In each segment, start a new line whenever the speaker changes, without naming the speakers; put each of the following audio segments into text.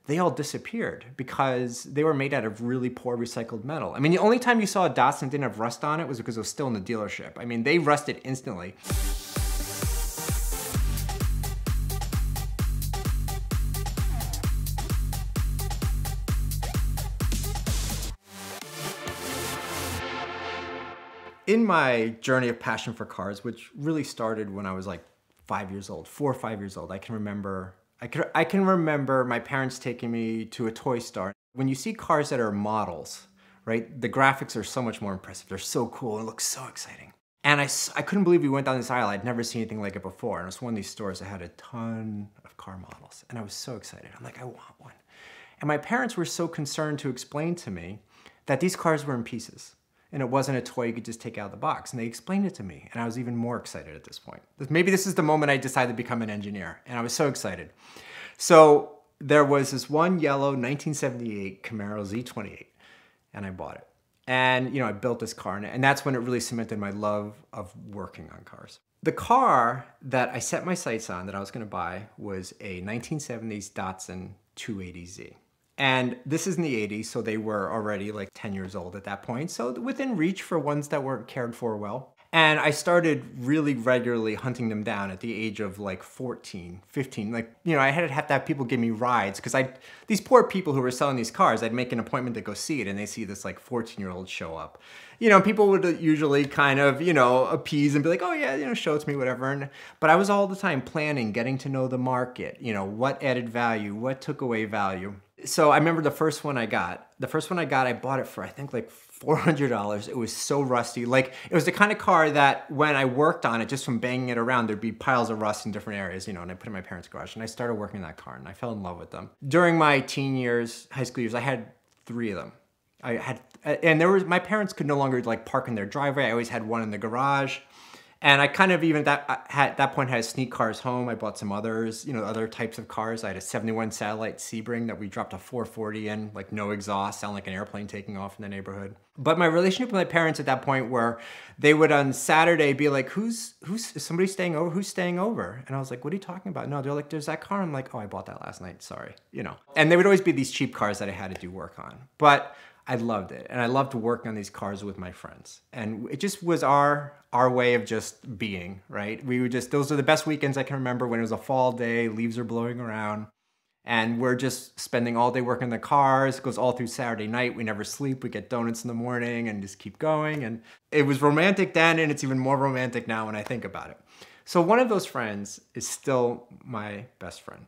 they all disappeared because they were made out of really poor recycled metal. I mean, the only time you saw a Datsun didn't have rust on it was because it was still in the dealership. I mean, they rusted instantly. In my journey of passion for cars, which really started when I was like 5 years old, 4 or 5 years old, I can remember my parents taking me to a toy store. When you see cars that are models, right, the graphics are so much more impressive. They're so cool and look so exciting. And I couldn't believe we went down this aisle. I'd never seen anything like it before. And it was one of these stores that had a ton of car models. And I was so excited. I'm like, I want one. And my parents were so concerned to explain to me that these cars were in pieces. And it wasn't a toy you could just take out of the box. And they explained it to me, and I was even more excited at this point. Maybe this is the moment I decided to become an engineer, and I was so excited. So there was this one yellow 1978 Camaro Z28, and I bought it. And I built this car, and that's when it really cemented my love of working on cars. The car that I set my sights on that I was gonna buy was a 1970s Datsun 280Z. And this is in the 80s, so they were already like 10 years old at that point. So within reach for ones that weren't cared for well. And I started really regularly hunting them down at the age of like 14, 15. Like, I had to have people give me rides because these poor people who were selling these cars, I'd make an appointment to go see it and they see this like 14-year-old show up. People would usually kind of, appease and be like, oh yeah, show it to me, whatever. But I was all the time planning, getting to know the market, what added value, what took away value. So I remember the first one I got, I bought it for I think like $400. It was so rusty. Like it was the kind of car that when I worked on it, just from banging it around, there'd be piles of rust in different areas, and I put it in my parents' garage and I started working on that car and I fell in love with them. During my teen years, high school years, I had 3 of them. My parents could no longer like park in their driveway. I always had one in the garage. And I kind of even at that point had to sneak cars home. I bought some others, other types of cars. I had a 71 Satellite Sebring that we dropped a 440 in, like no exhaust, sound like an airplane taking off in the neighborhood. But my relationship with my parents at that point where they would on Saturday be like, is somebody staying over? Who's staying over? And I was like, what are you talking about? No, they're like, there's that car. I'm like, oh, I bought that last night, sorry, And they would always be these cheap cars that I had to do work on. But I loved it. And I loved working on these cars with my friends. And it just was our way of just being, right? Those are the best weekends I can remember when it was a fall day, leaves are blowing around. And we're just spending all day working on the cars. It goes all through Saturday night. We never sleep. We get donuts in the morning and just keep going. And it was romantic then, and it's even more romantic now when I think about it. So one of those friends is still my best friend.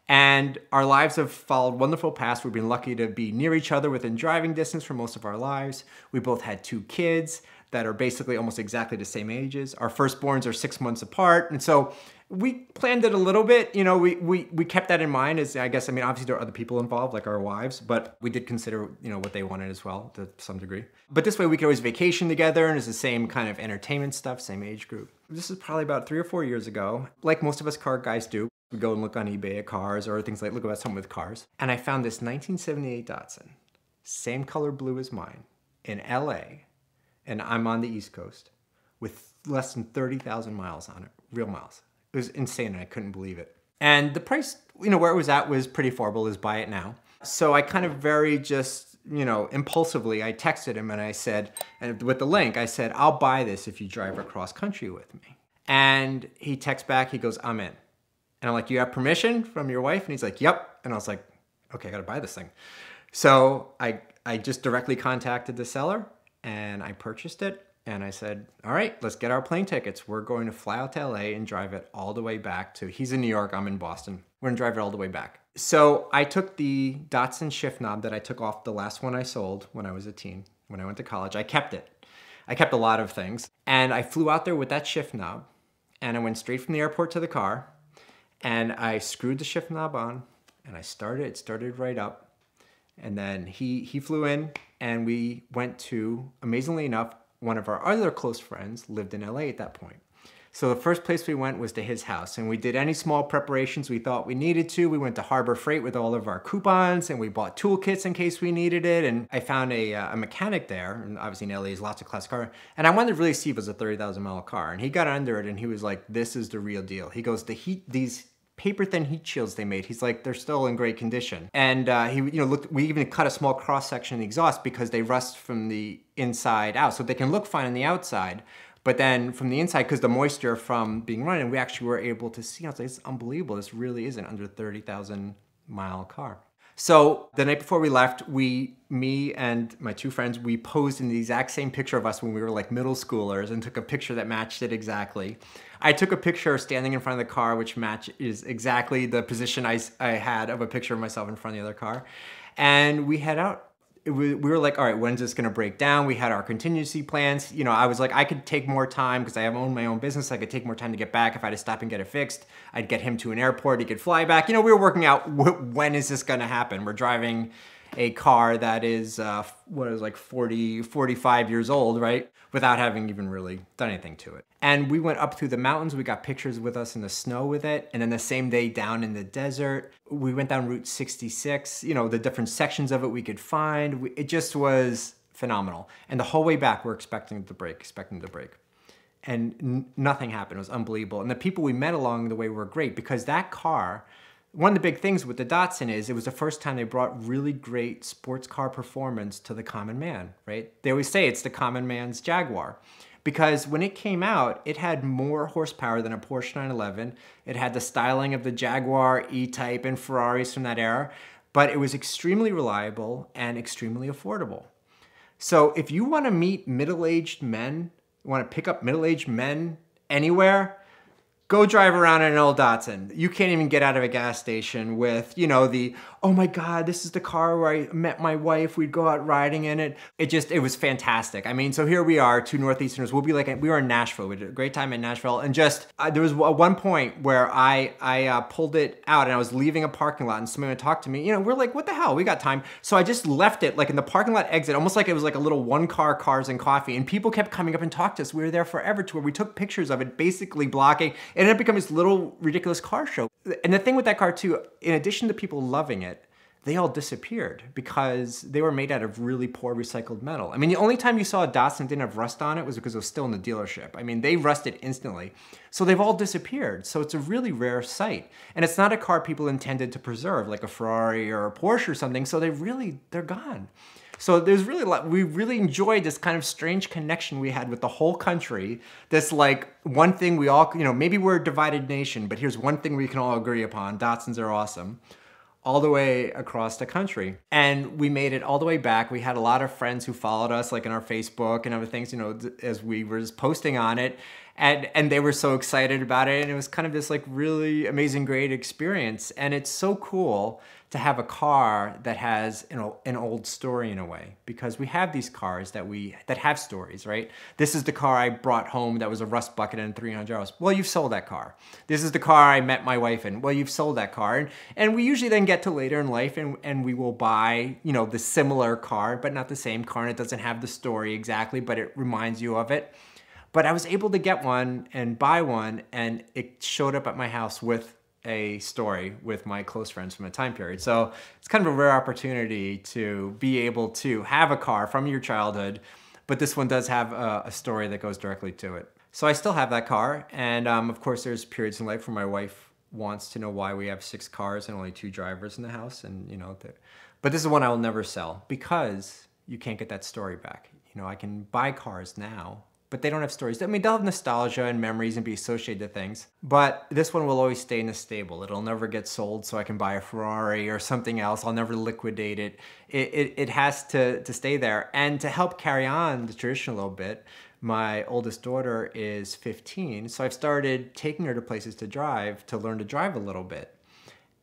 And our lives have followed wonderful paths. We've been lucky to be near each other within driving distance for most of our lives. We both had 2 kids that are basically almost exactly the same ages. Our firstborns are 6 months apart. And so we planned it a little bit. We kept that in mind as, obviously there are other people involved, like our wives, but we did consider, what they wanted as well to some degree. But this way we could always vacation together, and it's the same kind of entertainment stuff, same age group. This is probably about 3 or 4 years ago. Like most of us car guys do, we go and look on eBay at cars or things like look about something with cars. And I found this 1978 Datsun, same color blue as mine, in LA, and I'm on the East Coast, with less than 30,000 miles on it, real miles. It was insane and I couldn't believe it. And the price, where it was at was pretty affordable, is buy it now. So I kind of very just, impulsively, I texted him and I said, and with the link, I said, I'll buy this if you drive across country with me. And he texts back, he goes, I'm in. And I'm like, you have permission from your wife? And he's like, yep. And I was like, okay, I gotta buy this thing. So I just directly contacted the seller and I purchased it. And I said, all right, let's get our plane tickets. We're going to fly out to LA and drive it all the way back to, he's in New York, I'm in Boston. We're gonna drive it all the way back. So I took the Datsun shift knob that I took off the last one I sold when I was a teen, when I went to college. I kept it. I kept a lot of things. And I flew out there with that shift knob and I went straight from the airport to the car. And I screwed the shift knob on and it started right up. And then he flew in and we went to, amazingly enough, one of our other close friends lived in LA at that point. So the first place we went was to his house, and we did any small preparations we thought we needed to. We went to Harbor Freight with all of our coupons, and we bought toolkits in case we needed it. And I found a mechanic there, and obviously in LA there's lots of classic cars. And I wanted to really see if it was a 30,000 mile car. And he got under it, and he was like, "This is the real deal." He goes, "These paper thin heat shields they made. He's like, they're still in great condition. And he, looked, we even cut a small cross section in the exhaust because they rust from the inside out. So they can look fine on the outside, but then from the inside, because the moisture from being running, we actually were able to see. I was like, it's unbelievable. This really is an under 30,000 mile car. So the night before we left, me and my two friends, we posed in the exact same picture of us when we were like middle schoolers and took a picture that matched it exactly. I took a picture standing in front of the car, which matches exactly the position I had of a picture of myself in front of the other car. And we head out. We were like, all right, when's this gonna break down? We had our contingency plans. I was like, I could take more time because I own my own business. I could take more time to get back. If I had to stop and get it fixed, I'd get him to an airport. He could fly back. We were working out when is this gonna happen? We're driving a car that is, like 40, 45 years old, right? Without having even really done anything to it. And we went up through the mountains. We got pictures with us in the snow with it. And then the same day down in the desert, we went down Route 66, the different sections of it we could find. It just was phenomenal. And the whole way back, we're expecting to break. And nothing happened. It was unbelievable. And the people we met along the way were great because that car, one of the big things with the Datsun is it was the first time they brought really great sports car performance to the common man, right? They always say it's the common man's Jaguar because when it came out, it had more horsepower than a Porsche 911. It had the styling of the Jaguar, E-Type, and Ferraris from that era, but it was extremely reliable and extremely affordable. So if you want to meet middle-aged men, you want to pick up middle-aged men anywhere, go drive around in an old Datsun. You can't even get out of a gas station with, oh my God, this is the car where I met my wife. We'd go out riding in it. It was fantastic. I mean, so here we are, two Northeasterners. We were in Nashville. We did a great time in Nashville. And there was one point where I pulled it out and I was leaving a parking lot and somebody would talk to me. We're like, what the hell? We got time. So I just left it like in the parking lot exit, almost like it was like a little one-car Cars and Coffee. And people kept coming up and talked to us. We were there forever to where we took pictures of it, basically blocking. It ended up becoming this little ridiculous car show. And the thing with that car too, in addition to people loving it, they all disappeared because they were made out of really poor recycled metal. I mean, the only time you saw a Datsun didn't have rust on it was because it was still in the dealership. I mean, they rusted instantly. So they've all disappeared. So it's a really rare sight. And it's not a car people intended to preserve, like a Ferrari or a Porsche or something. So they're gone. So there's really a lot, we really enjoyed this kind of strange connection we had with the whole country. This like one thing we all, maybe we're a divided nation, but here's one thing we can all agree upon. Datsuns are awesome. All the way across the country. And we made it all the way back. We had a lot of friends who followed us like in our Facebook and other things, as we were just posting on it. And they were so excited about it. And it was kind of this like really amazing, great experience. And it's so cool to have a car that has an old story in a way, because we have these cars that have stories, right? This is the car I brought home that was a rust bucket and $300. Well, you've sold that car. This is the car I met my wife in. Well, you've sold that car. And we usually then get to later in life and we will buy, the similar car, but not the same car. And it doesn't have the story exactly, but it reminds you of it. But I was able to get one and buy one, and it showed up at my house with a story with my close friends from a time period. So it's kind of a rare opportunity to be able to have a car from your childhood, but this one does have a story that goes directly to it. So I still have that car, and of course there's periods in life where my wife wants to know why we have 6 cars and only 2 drivers in the house, and but this is one I will never sell because you can't get that story back. I can buy cars now, but they don't have stories. I mean, they'll have nostalgia and memories and be associated to things, but this one will always stay in the stable. It'll never get sold so I can buy a Ferrari or something else. I'll never liquidate it. It has to stay there. And to help carry on the tradition a little bit, my oldest daughter is 15, so I've started taking her to places to drive to learn to drive a little bit.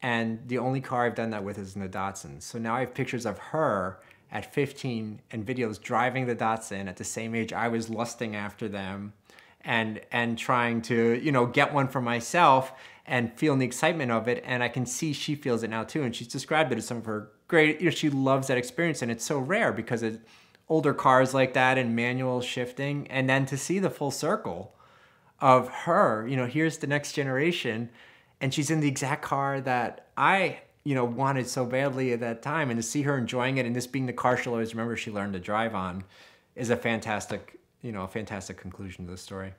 And the only car I've done that with is in the Datsun. So now I have pictures of her at 15 and videos driving the Datsun at the same age I was lusting after them and trying to, get one for myself and feeling the excitement of it. And I can see she feels it now too. And she's described it as some of her great, she loves that experience. And it's so rare because it's older cars like that and manual shifting. And then to see the full circle of her, here's the next generation and she's in the exact car that I wanted so badly at that time, and to see her enjoying it and this being the car she'll always remember she learned to drive on is a fantastic, a fantastic conclusion to the story.